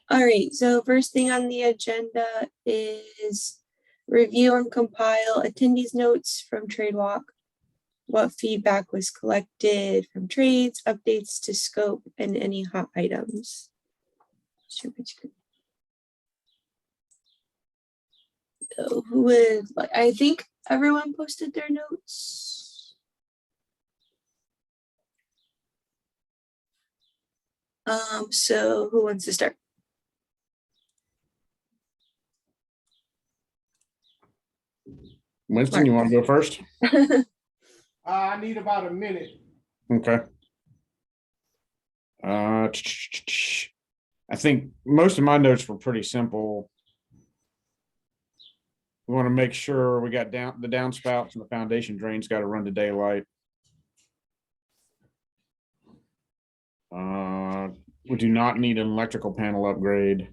All right, so first thing on the agenda is review and compile attendees notes from Trade Walk. What feedback was collected from trades, updates to scope, and any hot items. So who would like? I think everyone posted their notes. So who wants to start? Winston, you want to go first? I need about a minute. Okay. I think most of my notes were pretty simple. We want to make sure we got down the downspouts and the foundation drains got to run to daylight. We do not need an electrical panel upgrade.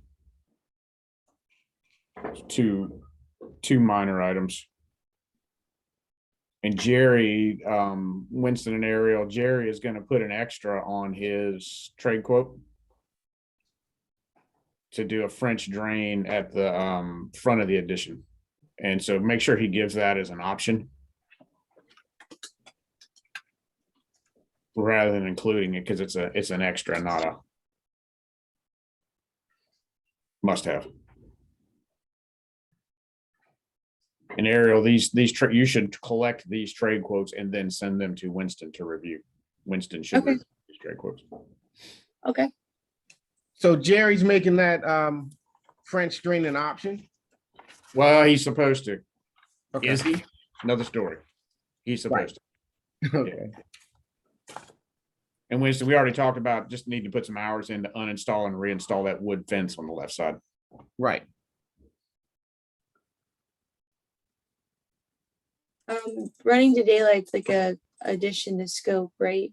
Two minor items. And Jerry, Winston and Ariel, Jerry is going to put an extra on his trade quote to do a French drain at the front of the addition. And so make sure he gives that as an option rather than including it, because it's an extra, not a must have. And Ariel, you should collect these trade quotes and then send them to Winston to review. Winston should review these trade quotes. Okay. So Jerry's making that French drain an option? Well, he's supposed to. Okay. Is he? Another story. He's supposed to. Okay. Yeah. And Winston, we already talked about just need to put some hours in to uninstall and reinstall that wood fence on the left side. Right. Running to daylight's like a addition to scope, right?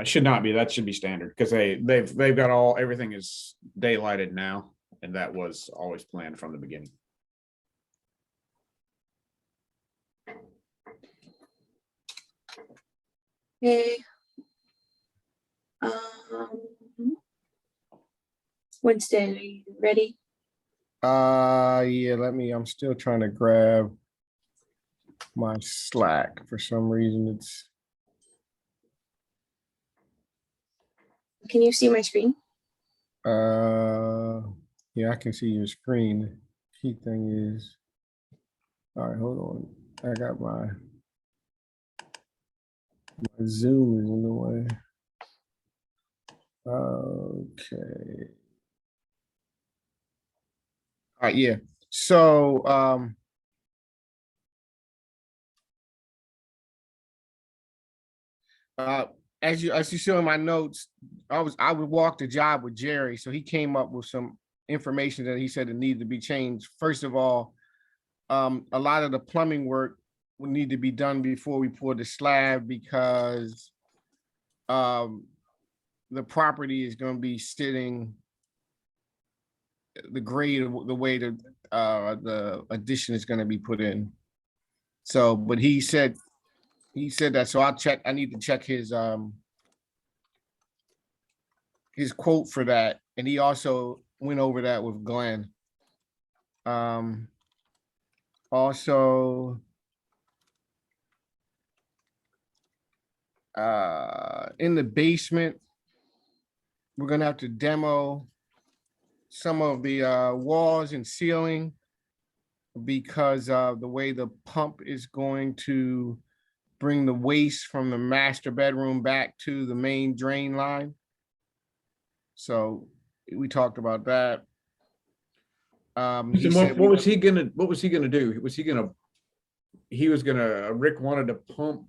Should not be. That should be standard because they've got everything is daylighted now, and that was always planned from the beginning. Okay. Winston, are you ready? Yeah, I'm still trying to grab my Slack. For some reason Can you see my screen? yeah, I can see your screen. Key thing is, all right, hold on. I got my Zoom is in the way. Okay. All right, yeah. So as you see in my notes, I would walk the job with Jerry, so he came up with some information that he said it needed to be changed. First of all, a lot of the plumbing work would need to be done before we pour the slab because the property is going to be sitting the grade of the way the addition is going to be put in. So, but he said that, so I need to check his quote for that. And he also went over that with Glenn. Also, in the basement, we're gonna have to demo some of the walls and ceiling because of the way the pump is going to bring the waste from the master bedroom back to the main drain line. So we talked about that. What was he gonna do? Rick wanted to pump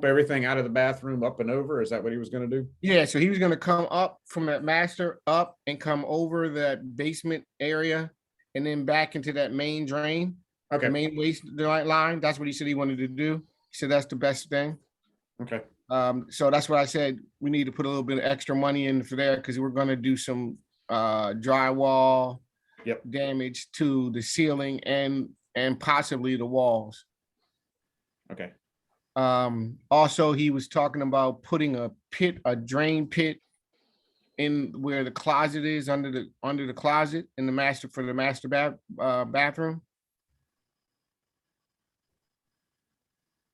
everything out of the bathroom up and over. Is that what he was gonna do? Yeah, so he was gonna come up from that master up and come over that basement area and then back into that main drain. Okay. The main waste line. That's what he said he wanted to do. He said that's the best thing. Okay. So that's what I said. We need to put a little bit of extra money in for there because we're gonna do some drywall damage to the ceiling and possibly the walls. Okay. Also, he was talking about putting a drain pit in where the closet is under the closet in the master bathroom.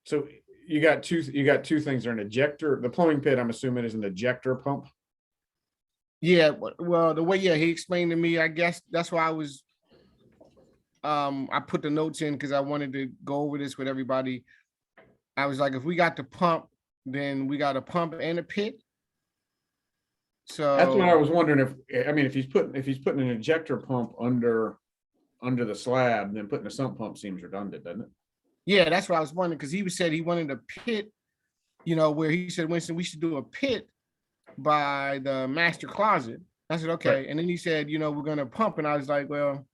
So you got two things. There, an ejector. The plumbing pit, I'm assuming, is an ejector pump. Yeah, well, the way he explained to me, I guess that's why I put the notes in because I wanted to go over this with everybody. I was like, if we got the pump, then we got a pump and a pit. So That's what I was wondering if he's putting an ejector pump under the slab, then putting a sump pump seems redundant, doesn't it? yeah, that's what I was wondering because he said he wanted a pit, where he said, Winston, we should do a pit by the master closet. I said, okay. Right. And then he said, we're gonna pump. And I was like, well,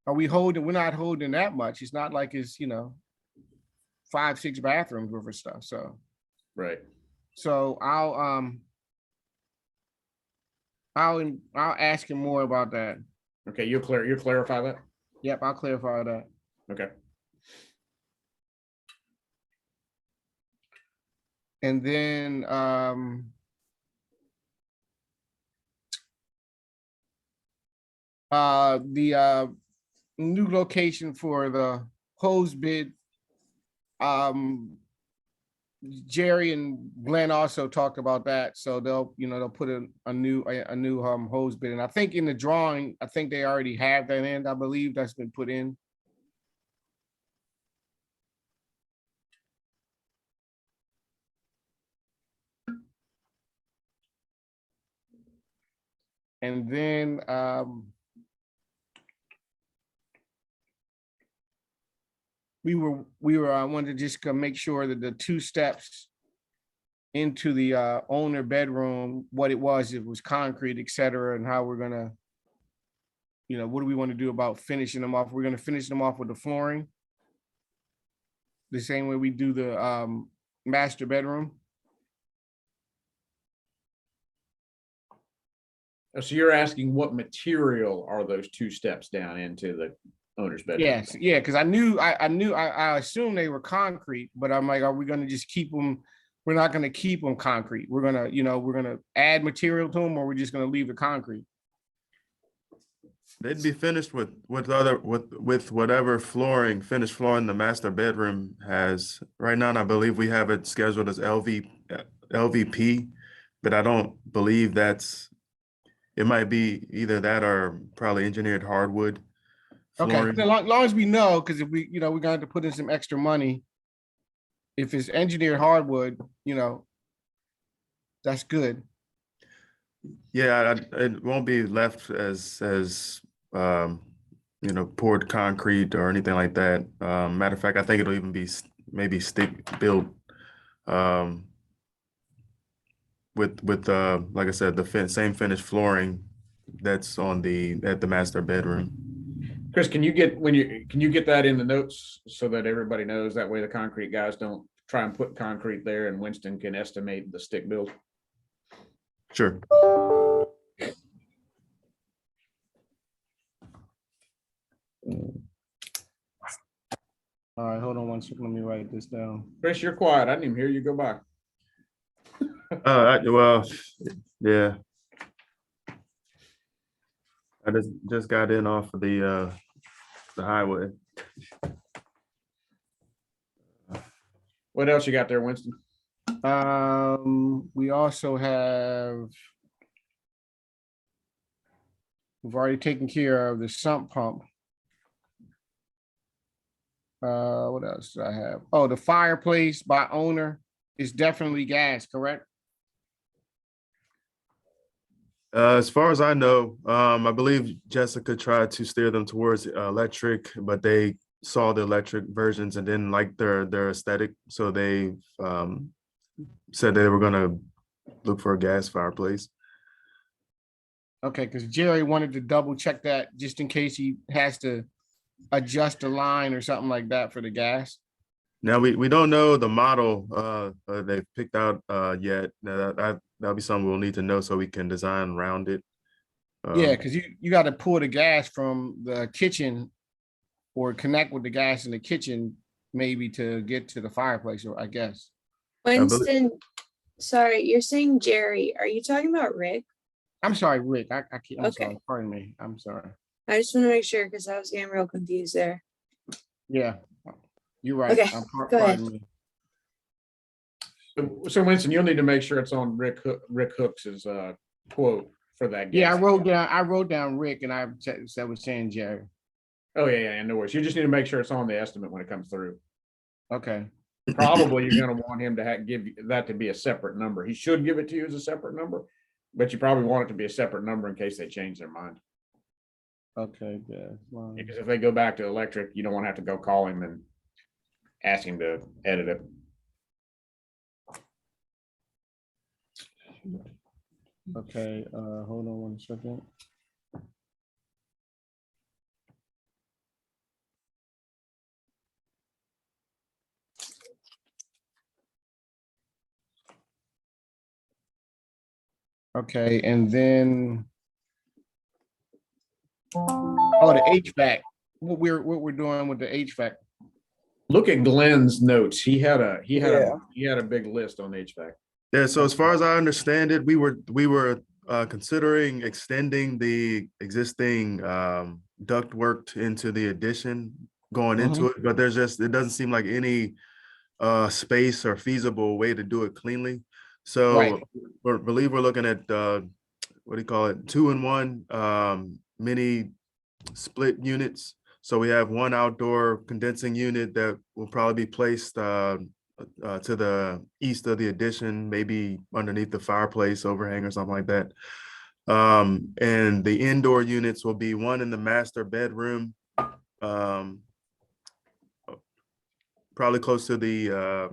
we're not holding that much. It's not like it's 5-6 bathrooms worth of stuff. So Right. so I'll ask him more about that. Okay, you'll clarify that. Yep, I'll clarify that. Okay. And then the new location for the hose bid. Jerry and Glenn also talked about that, so they'll put a new hose bid. And I think in the drawing, I think they already have that in. I believe that's been put in. And then I wanted to just make sure that the 2 steps into the owner bedroom, what it was concrete, et cetera, and how we're gonna, what do we want to do about finishing them off? We're gonna finish them off with the flooring, the same way we do the master bedroom. So you're asking what material are those 2 steps down into the owner's bedroom? Yes, yeah, because I assumed they were concrete, but I'm like, are we gonna just keep them? We're not gonna keep them concrete. We're gonna add material to them, or we're just gonna leave the concrete. They'd be finished with whatever finished flooring the master bedroom has right now. And I believe we have it scheduled as LVP, but I don't believe it might be either that or probably engineered hardwood flooring. Okay, as long as we know, because if we're gonna have to put in some extra money. If it's engineered hardwood, that's good. Yeah, it won't be left as poured concrete or anything like that. Matter of fact, I think it'll even be maybe stick built with like I said, the same finished flooring that's at the master bedroom. Chris, can you get that in the notes so that everybody knows? That way the concrete guys don't try and put concrete there, and Winston can estimate the stick build. Sure. All right, hold on one second. Let me write this down. Chris, you're quiet. I didn't even hear you go by. Well, yeah. I just got in off of the highway. What else you got there, Winston? We also we've already taken care of the sump pump. What else do I have? Oh, the fireplace by owner is definitely gas, correct? As far as I know, I believe Jessica tried to steer them towards electric, but they saw the electric versions and didn't like their aesthetic, so they said they were gonna look for a gas fireplace. Okay, because Jerry wanted to double check that just in case he has to adjust the line or something like that for the gas. Now we don't know the model they've picked out yet. Now that'll be something we'll need to know so we can design around it. Yeah, because you got to pull the gas from the kitchen or connect with the gas in the kitchen maybe to get to the fireplace, or I guess. Winston, Sorry, you're saying Jerry. Are you talking about Rick? I'm sorry, Rick. I keep, I'm Okay. sorry. Pardon me. I'm sorry. I just want to make sure because I was getting real confused there. Yeah, you're right. Okay, go ahead. Pardon me. So Winston, you'll need to make sure it's on Rick Hooks's quote for that. Yeah, gas. I wrote down Rick and I was saying Jerry. Oh yeah, no worries. You just need to make sure it's on the estimate when it comes through. Okay. Probably you're going to want him to give that to be a separate number. He should give it to you as a separate number, but you probably want it to be a separate number in case they change their mind. Okay, good. Because if they go back to electric, you don't want to have to go call him and ask him to edit it. Okay, hold on 1 second. Okay, and then the HVAC. What we're doing with the HVAC. Look at Glenn's notes. He had a big list on HVAC. Yeah, so as far as I understand it, we were considering extending the existing ductwork into the addition going into it, but it doesn't seem like any space or feasible way to do it cleanly. So Right. believe we're looking at what do you call it, 2-in-1 mini split units. So we have one outdoor condensing unit that will probably be placed to the east of the addition, maybe underneath the fireplace overhang or something like that. And the indoor units will be one in the master bedroom, probably close to the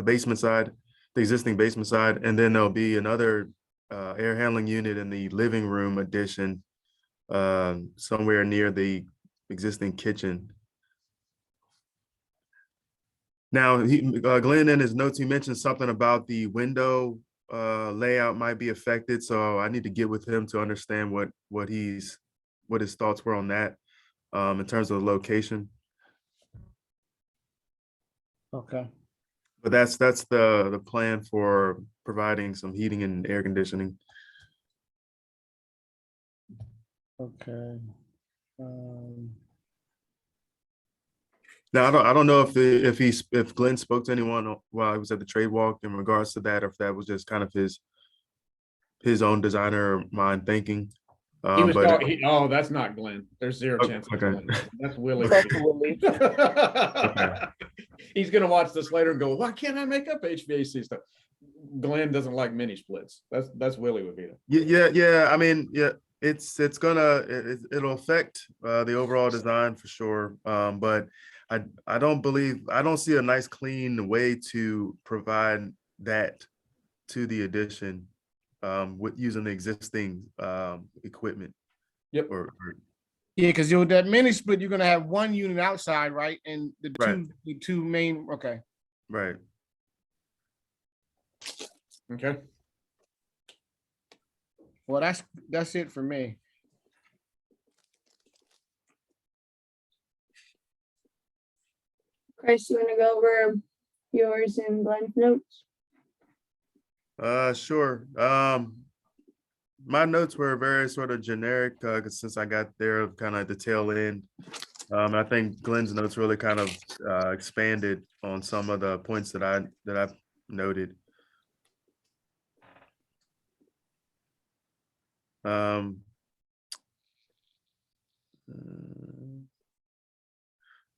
basement side, the existing basement side, and then there'll be another air handling unit in the living room addition, somewhere near the existing kitchen. Now, Glenn, in his notes, he mentioned something about the window layout might be affected. So I need to get with him to understand what his thoughts were on that in terms of the location. Okay. But that's the plan for providing some heating and air conditioning. Okay. Now I don't know if Glenn spoke to anyone while he was at the trade walk in regards to that, or if that was just kind of his own designer mind thinking. He was But oh, that's not Glenn. There's zero chance. okay. Glenn. That's Willie. That's Willie. He's gonna watch this later and go, why can't I make up HVAC stuff? Glenn doesn't like mini splits. That's Willie Wavita. Yeah. I mean, yeah, it'll affect the overall design for sure. But I don't see a nice clean way to provide that to the addition with using the existing equipment. Yep. Yeah, because that mini split, you're gonna have one unit outside, right? And Right. the two main. Okay. Right. Okay. Well, that's it for me. Chris, you want to go over yours and Glenn's notes? Sure. My notes were very sort of generic since I got there kind of at the tail end. I think Glenn's notes really kind of expanded on some of the points that I noted. Now,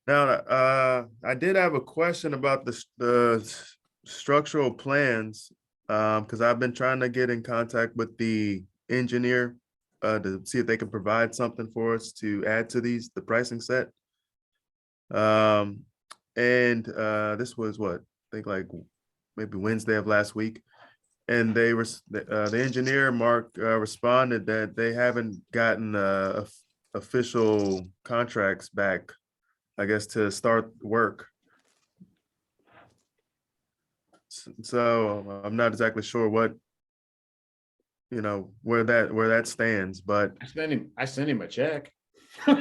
I did have a question about the structural plans because I've been trying to get in contact with the engineer to see if they can provide something for us to add to the pricing set. And this was what I think like maybe Wednesday of last week, and they were the engineer Mark responded that they haven't gotten official contracts back, I guess, to start work. So I'm not exactly sure what, where that stands, but I sent him a check. well,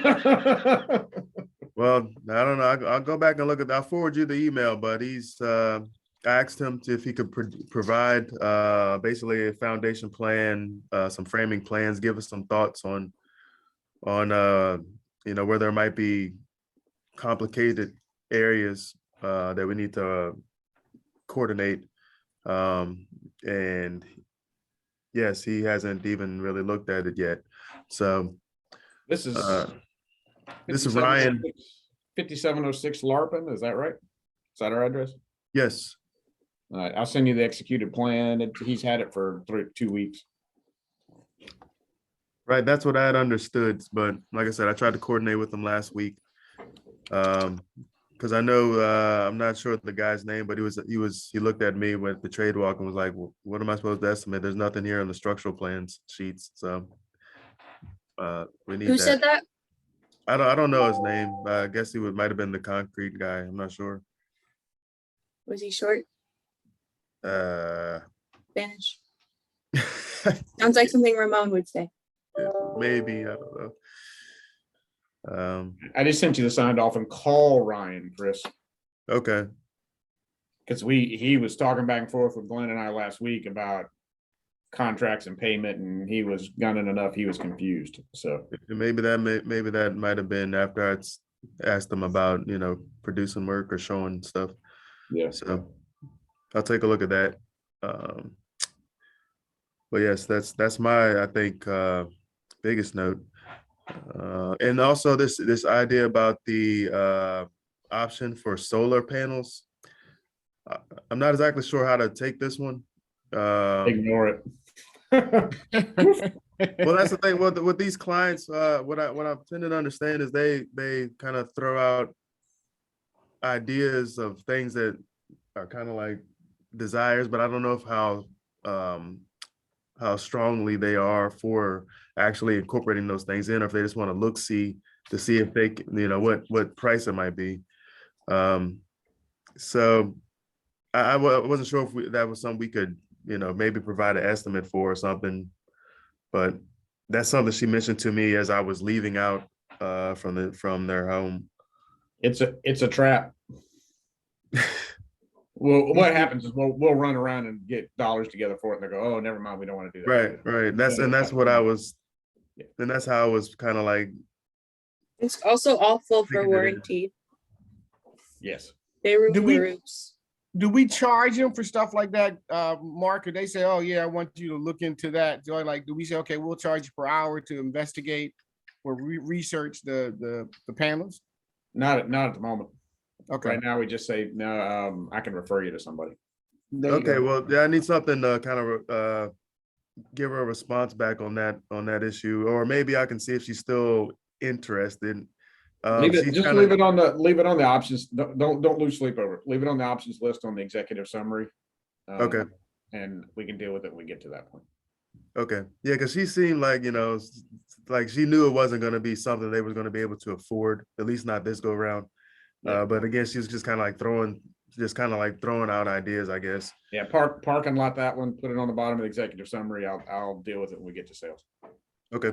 I don't know. I'll go back and look I'll forward you the email, but he's asked him if he could provide basically a foundation plan, some framing plans, give us some thoughts on where there might be complicated areas that we need to coordinate. And yes, he hasn't even really looked at it yet. So This is this is Ryan. 5706 Larpin, is that right? Is that our address? Yes. All right, I'll send you the executed plan. He's had it for 2 weeks. Right, that's what I had understood, but like I said, I tried to coordinate with him last week. Because I know I'm not sure the guy's name, but he looked at me with the trade walk and was like, well, what am I supposed to estimate? There's nothing here on the structural plans sheets, so we need Who that. said that? I don't know his name. I guess he might have been the concrete guy. I'm not sure. Was he short? Spanish. Sounds like something Ramon would say. Maybe, I don't know. I just sent you the signed off and call Ryan, Chris, Okay. because he was talking back and forth with Glenn and I last week about contracts and payment, and he was gunning enough. He was confused. So Maybe that might have been after I'd asked him about, producing work or showing stuff. yeah, So I'll take a look at that. But yes, that's my, I think, biggest note. And also this idea about the option for solar panels. I'm not exactly sure how to take this one. ignore it. Well, that's the thing. With these clients, what I tend to understand is they kind of throw out ideas of things that are kind of like desires, but I don't know if how strongly they are for actually incorporating those things in, or if they just want to see if they can, what price it might be. So I wasn't sure if that was something we could, maybe provide an estimate for or something, but that's something she mentioned to me as I was leaving out from their home. It's a trap. Well, what happens is we'll run around and get dollars together for it, and they go, "Oh, never mind, we don't want to do that." Right. That's what I was, and that's how I was kind of like. It's also awful for Thinking that it- warranty. Yes. They ruin Do the we- roofs. Do we charge them for stuff like that, Mark? Or they say, oh yeah, I want you to look into that. So do we say, okay, we'll charge you per hour to investigate or research the panels? Not at the moment. Okay. Right now, we just say no. I can refer you to somebody. There you Okay, go. well, yeah, I need something to kind of give her a response back on that issue, or maybe I can see if she's still interested. Leave it. She's Just kinda- leave it on the options. Don't lose sleep over it. Leave it on the options list on the executive summary. Okay. And we can deal with it when we get to that point. Okay, yeah, because she seemed like, like she knew it wasn't going to be something they were going to be able to afford, at least not this go around. Yeah. But again, she's just kind of like throwing out ideas, I guess. Yeah, parking lot, that one, put it on the bottom of the executive summary. I'll deal with it when we get to sales. Okay.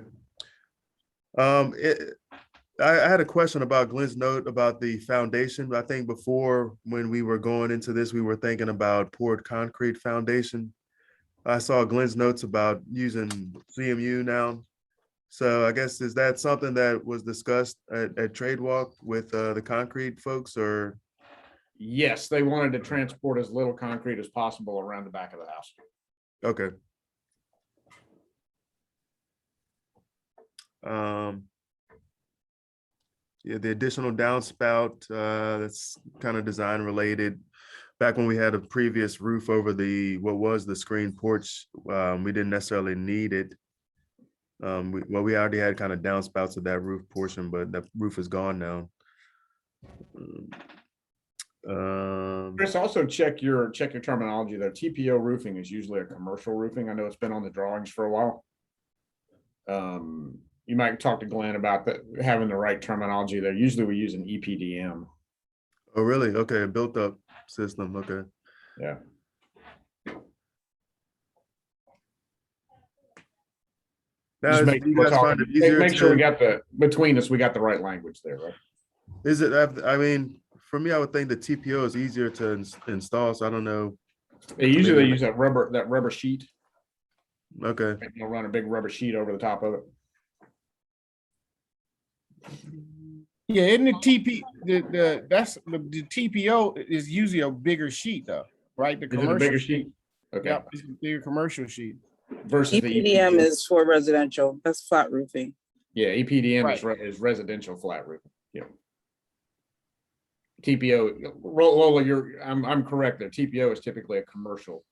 I had a question about Glenn's note about the foundation. I think before, when we were going into this, we were thinking about poured concrete foundation. I saw Glenn's notes about using CMU now. So I guess, is that something that was discussed at Trade Walk with the concrete folks, or? Yes, they wanted to transport as little concrete as possible around the back of the house. Okay. Yeah, the additional downspout, that's kind of design related. Back when we had a previous roof over what was the screen porch, we didn't necessarily need it. We already had kind of downspouts of that roof portion, but that roof is gone now. Chris, also check your terminology there. TPO roofing is usually a commercial roofing. I know it's been on the drawings for a while. You might talk to Glenn about that, having the right terminology there. Usually we use an EPDM. Oh, really? Okay, a built up system. Okay. Yeah. Now, Just make do you guys find it easier make sure we to- got between us, we got the right language there, right? Is it? I mean, for me, I would think the TPO is easier to install, so I don't know. They usually use that rubber sheet. Okay, They'll run a big rubber sheet over the top of it. Yeah, isn't the TPO is usually a bigger sheet though, right? The Is it a commercial bigger sheet? Okay, Yep, it's a bigger commercial sheet. versus the EPDM EPDM. is for residential. That's flat roofing. Yeah, EPDM Right. is residential flat roof. Yeah. TPO, Lola, I'm correct there. TPO is typically a commercial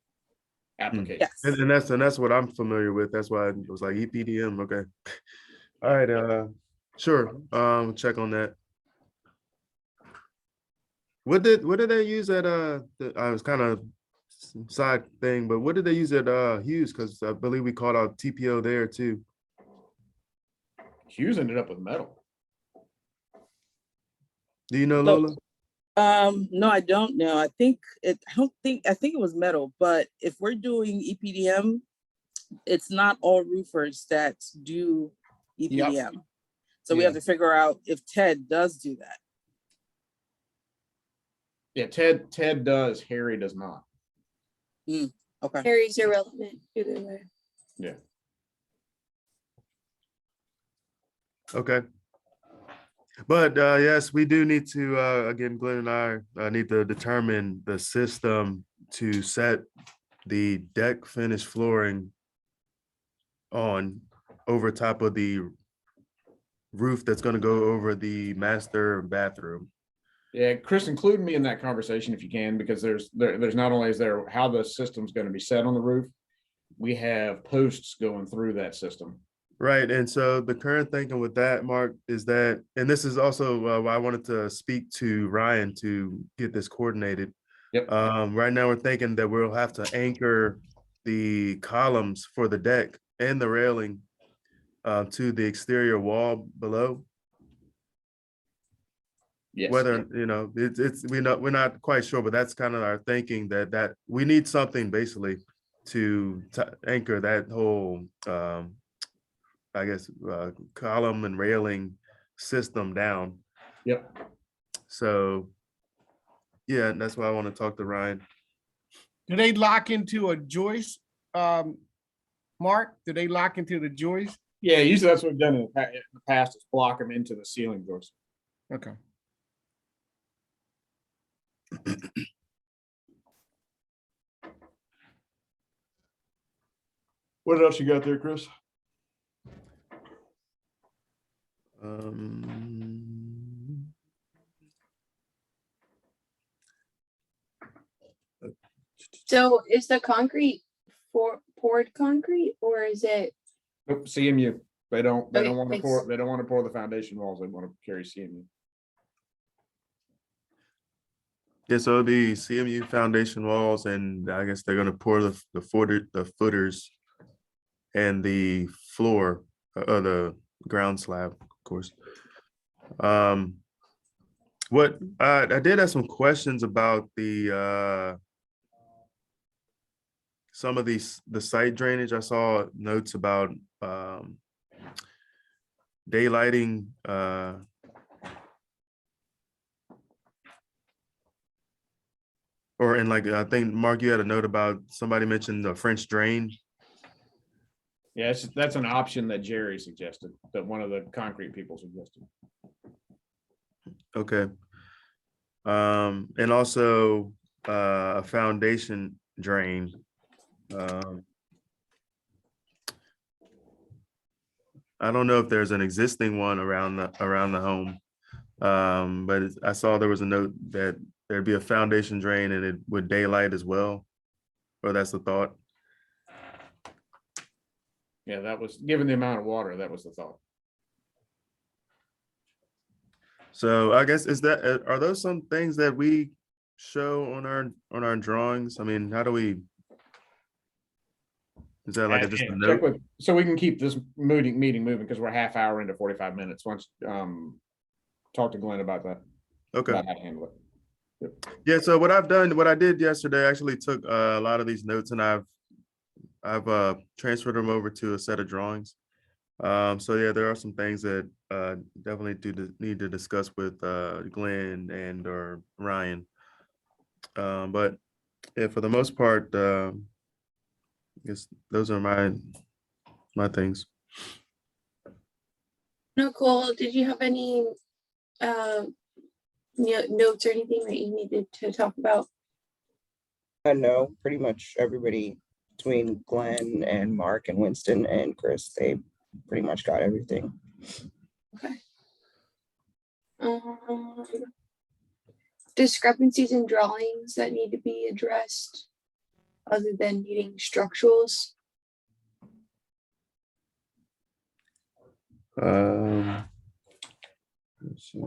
application. Yes. and that's what I'm familiar with. That's why it was like EPDM. Okay, all right. Sure. Check on that. What did they use at I was kind of side thing, but what did they use at Hughes? Because I believe we called out TPO there too. Hughes ended up with metal. Do you know, No. Lola? No, I don't know. I think it was metal, but if we're doing EPDM, it's not all roofers that do EPDM. So we Yeah. have to figure out if Ted does do that. Yeah, Ted does, Harry does not. Okay. Harry's irrelevant either way. Yeah. Okay. But yes, we do need to again, Glenn and I need to determine the system to set the deck finish flooring on over top of the roof that's going to go over the master bathroom. Yeah, Chris, include me in that conversation if you can, because there's not only is there how the system's going to be set on the roof, we have posts going through that system. Right. And so the current thinking with that, Mark, is that, and this is also why I wanted to speak to Ryan to get this coordinated. Yep. Right now, we're thinking that we'll have to anchor the columns for the deck and the railing to the exterior wall below. Yes. Whether, you know, we're not quite sure, but that's kind of our thinking that we need something basically to anchor that whole, I guess, column and railing system down. Yep. So, yeah, that's why I want to talk to Ryan. Do they lock into a joist, Mark? Do they lock into the joist? Yeah, usually that's what we've done in the past is block them into the ceiling joist. Okay. What else you got there, Chris? So is the concrete poured concrete or is it? Nope, CMU. They don't Okay, want to thanks. pour. They don't want to pour the foundation walls. They want to carry CMU. Yeah, so it'll be CMU foundation walls, and I guess they're gonna pour the footers and the floor, the ground slab, of course. What I did have some questions about the some of the site drainage. I saw notes about daylighting or in like I think Mark, you had a note about somebody mentioned the French drain. Yeah, that's an option that Jerry suggested, that one of the concrete people suggested. Okay. And also a foundation drain. I don't know if there's an existing one around the home. But I saw there was a note that there'd be a foundation drain and it would daylight as well. Or that's the thought. Yeah, that was given the amount of water. That was the thought. So I guess are those some things that we show on our drawings? I mean, how do we? Is that like just a Check note? with, so we can keep this meeting moving because we're a half hour into 45 minutes. Once talk to Glenn about that. Okay. About how to handle it. Yep. Yeah. So what I did yesterday, I actually took a lot of these notes and I've transferred them over to a set of drawings. So yeah, there are some things that definitely need to discuss with Glenn and or Ryan. But yeah, for the most part, I guess those are my things. Nicole, did you have any notes or anything that you needed to talk about? No, pretty much everybody between Glenn and Mark and Winston and Chris, they pretty much got everything. Okay. Discrepancies in drawings that need to be addressed other than needing structurals. Let's see.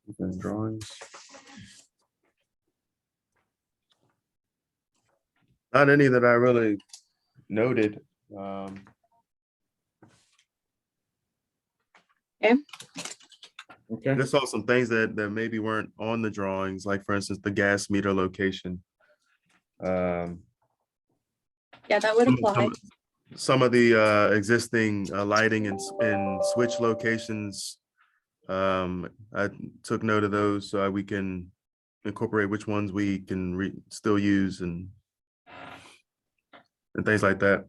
Different drawings. Not any that I really noted. Okay, Just saw some things that maybe weren't on the drawings, like for instance, the gas meter location. Yeah, that would apply. Some of the existing lighting and switch locations. I took note of those so we can incorporate which ones we can still use and things like that.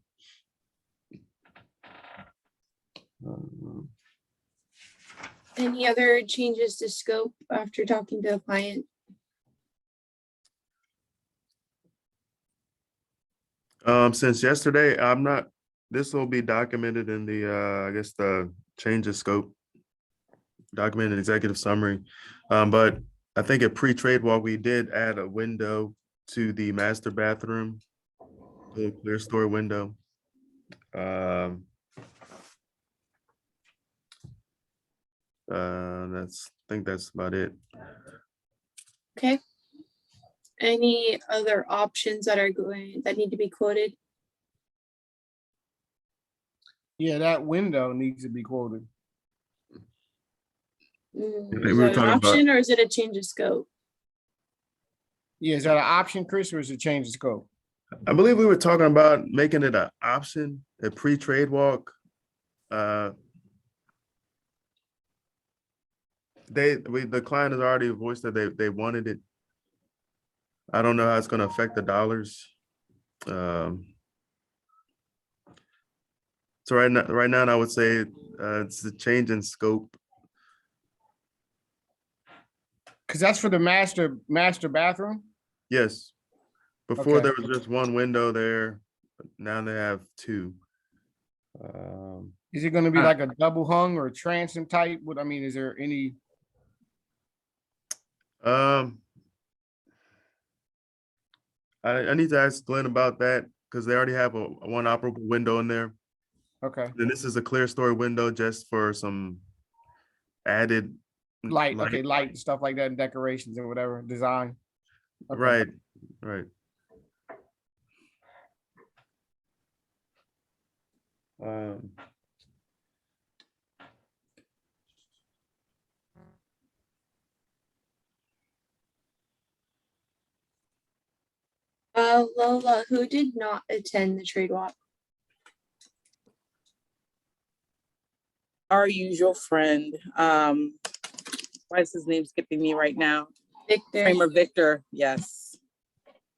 Any other changes to scope after talking to a client? Since yesterday, this will be documented in the, I guess the change of scope, documented executive summary. But I think at pre-trade walk, we did add a window to the master bathroom, a clear story window. I think that's about it. Okay. Any other options that need to be quoted? Yeah, that window needs to be quoted. we Is were that an talking about- option or is it a change of scope? Yeah, is that an option, Chris, or is it change of scope? I believe we were talking about making it an option, a pre-trade walk. The client has already voiced that they wanted it. I don't know how it's going to affect the dollars. So right now, I would say it's a change in scope. Because that's for the master bathroom. Yes. Before Okay. there was just one window there. But now they have two. Is it going to be like a double hung or a transom type? What I mean, is there any? I need to ask Glenn about that because they already have one operable window in there. Okay. And this is a clear story window just for some added Light, okay, light and stuff like that, and decorations and whatever design. Okay. Right, right. Lola, who did not attend the trade walk? Our usual friend, why is his name skipping me right now? Victor. Kramer Victor, yes.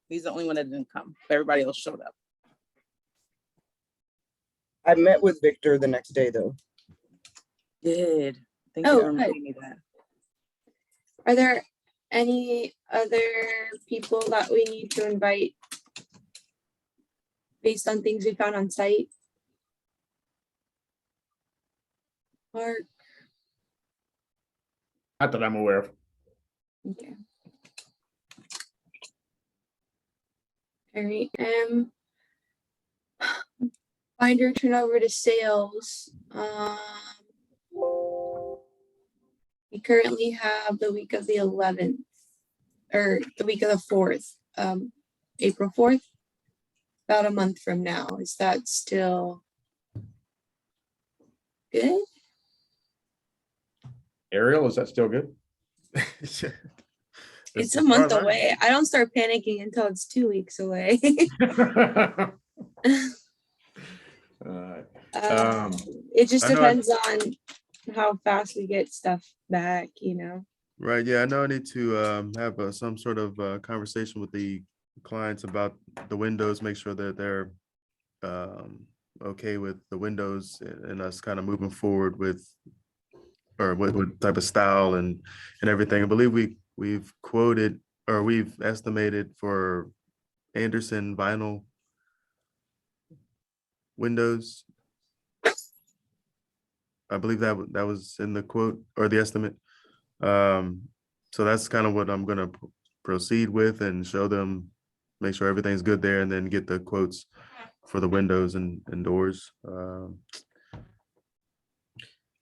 He's the only one that didn't come. Everybody else showed up. I met with Victor the next day though. Did. Thank you Oh, for good. reminding me that. Are there any other people that we need to invite based on things we found on site? Mark? not that I'm aware of. Okay. All right, binder turnover to sales. We currently have the week of the 11th or the week of the 4th, April 4th, about a month from now. Is that still good? Ariel, is that still good? It's a month away. I don't start panicking until it's 2 weeks away. Uh, Uh, Um, it just I know I- depends on how fast we get stuff back, you know? Right, yeah, I know I need to have some sort of conversation with the clients about the windows, make sure that they're okay with the windows and us kind of moving forward with, or what type of style and everything. I believe we've quoted, or we've estimated for Anderson vinyl windows. I believe that was in the quote or the estimate. So that's kind of what I'm gonna proceed with and show them, make sure everything's good there, and then get the quotes for the windows and doors.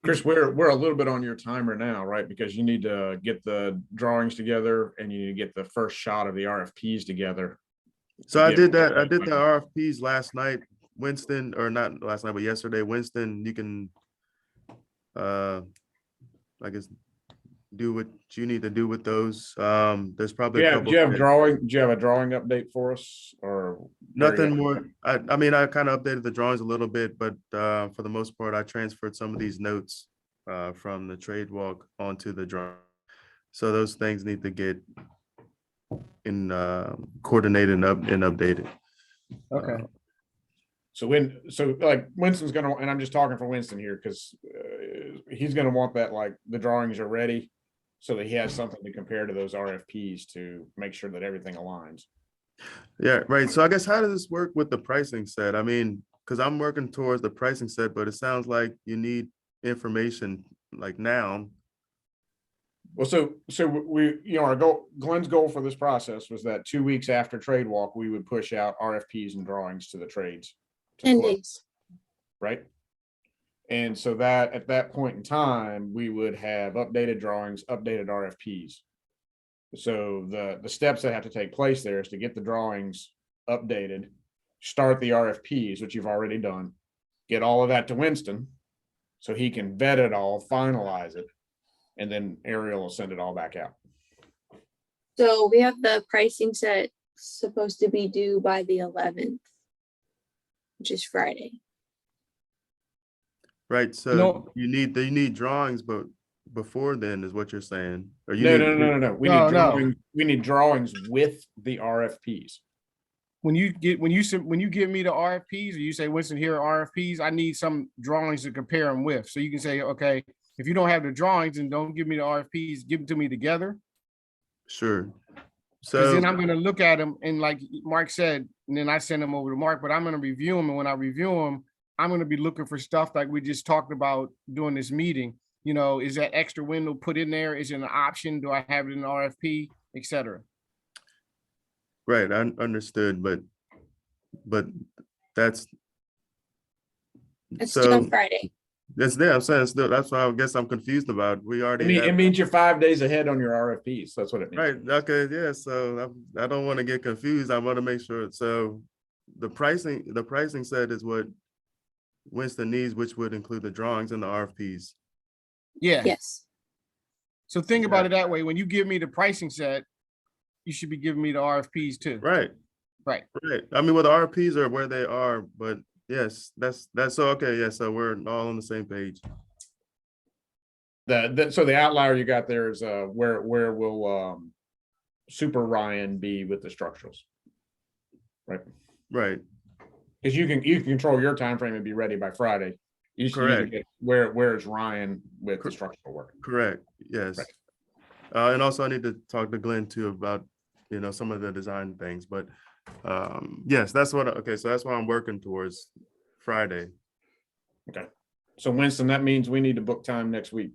Chris, we're a little bit on your timer now, right? Because you need to get the drawings together and you need to get the first shot of the RFPs together. So I Yeah. did that. I did the RFPs last night, Winston, or not last night, but yesterday. Winston, you can, I guess, do what you need to do with those. There's probably a Yeah, couple. do you have a drawing update for us or? where you Nothing at? more. I mean, I kind of updated the drawings a little bit, but for the most part, I transferred some of these notes from the trade walk onto the drawing. So those things need to get in coordinated and updated. Okay. So like Winston's gonna, and I'm just talking for Winston here, because he's gonna want that, like, the drawings are ready so that he has something to compare to those RFPs to make sure that everything aligns. Yeah, right. So I guess how does this work with the pricing set? I mean, because I'm working towards the pricing set, but it sounds like you need information like now. Well, so we, our goal, Glenn's goal for this process was that 2 weeks after trade walk, we would push out RFPs and drawings to the trades. to 10 quote, days. Right? And so that at that point in time, we would have updated drawings, updated RFPs. So the steps that have to take place there is to get the drawings updated, start the RFPs, which you've already done, get all of that to Winston so he can vet it all, finalize it, and then Ariel will send it all back out. So we have the pricing set supposed to be due by the 11th, which is Friday. Right. So No. you need drawings, but before then is what you're saying. Or you No, need no. We No, need no. drawings. We need drawings with the RFPs. When you give me the RFPs, or you say, Winston, here are RFPs, I need some drawings to compare them with. So you can say, okay, if you don't have the drawings and don't give me the RFPs, give them to me together. Sure. Because So then I'm going to look at them, and like Mark said, and then I send them over to Mark, but I'm going to review them. And when I review them, I'm going to be looking for stuff like we just talked about during this meeting. You know, is that extra window put in there? Is it an option? Do I have it in the RFP, et cetera? right, I understood, but that's It's due on so Friday. that's there. I'm saying still, that's why I guess I'm confused about. We already It have, means you're 5 days ahead on your RFPs. That's what it means. right. Okay, yeah. So I don't want to get confused. I want to make sure. So the pricing set is what Winston needs, which would include the drawings and the RFPs. Yeah. Yes. So think about it that way. When you give me the pricing set, you should be giving me the RFPs too. Right. Right. Right. I mean, well, the RFPs are where they are, but yes, that's so okay. Yeah, so we're all on the same page. So the outlier you got there is where will Super Ryan be with the structurals, right? Right. Because you can control your time frame and be ready by Friday. You just need to Correct. get where is Ryan with the structural work? Correct. Yes. Right. And also I need to talk to Glenn too about, some of the design things, but yes, that's what, okay. So that's what I'm working towards Friday. Okay. So Winston, that means we need to book time next week.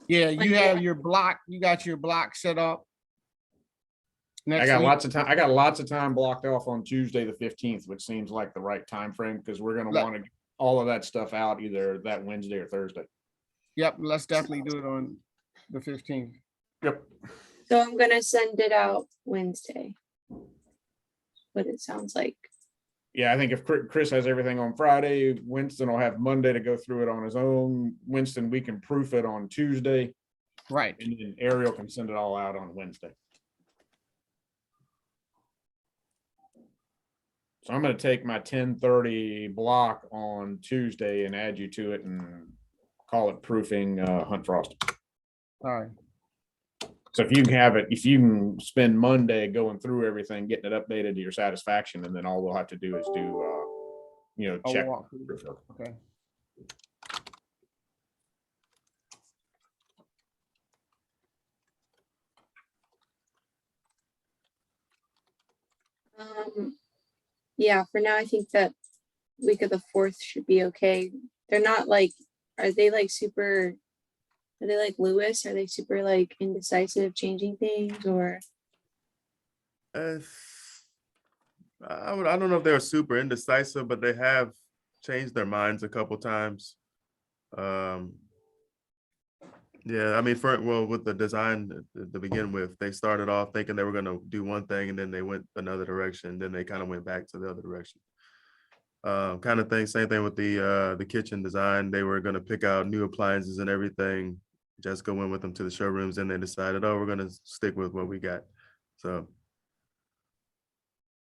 Yeah, you have your block, you got your block set up. I got lots of time. I got lots of time blocked off on Tuesday, the 15th, which seems like the right time frame because we're going to want to get all of that stuff out either that Wednesday or Thursday. Yep, let's definitely do it on the 15th. Yep. So I'm gonna send it out Wednesday. What it sounds like. Yeah, I think if Chris has everything on Friday, Winston will have Monday to go through it on his own. Winston, we can proof it on Tuesday. Right. And then Ariel can send it all out on Wednesday. So I'm gonna take my 10:30 block on Tuesday and add you to it and call it proofing Hunt Frost. All right. So if you can have it, if you can spend Monday going through everything, getting it updated to your satisfaction, and then all we'll have to do is do, I'll check. walk through. Okay. Yeah, for now, I think that week of the 4th should be okay. They're not like, are they like super, are they like Lewis? Are they super like indecisive, changing things, or? Uh, I don't know if they're super indecisive, but they have changed their minds a couple times. Yeah, I mean, with the design to begin with, they started off thinking they were going to do one thing, and then they went another direction. Then they kind of went back to the other direction. Kind of thing. Same thing with the kitchen design. They were going to pick out new appliances and everything. Just go in with them to the showrooms, and they decided, oh, we're going to stick with what we got. So.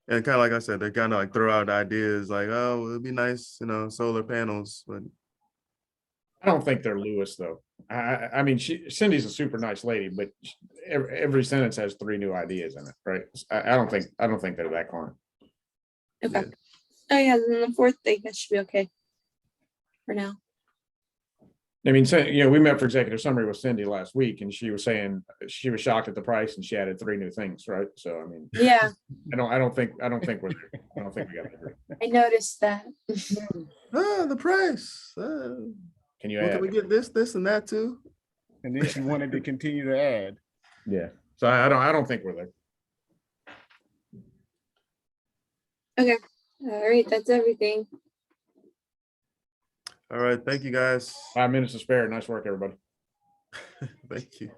And kind of like I said, they kind of like throw out ideas like, oh, it'd be nice, solar panels, but I don't think they're Lewis though. I mean, Cindy's a super nice lady, but every sentence has 3 new ideas in it, right? I don't think they're that client. Okay. Yeah. Oh yeah, then the 4th, I guess should be okay for now. I mean, so, we met for executive summary with Cindy last week, and she was saying she was shocked at the price, and she added 3 new things, right? So I mean, Yeah, I don't think we're there. I don't think we got to agree. I noticed that. the price. Can you Well, add? can we get this, and that too? And then she wanted to continue to add. Yeah. So I don't think we're there. Okay. All right, that's everything. All right, thank you guys. 5 minutes to spare. Nice work, everybody. Thank you.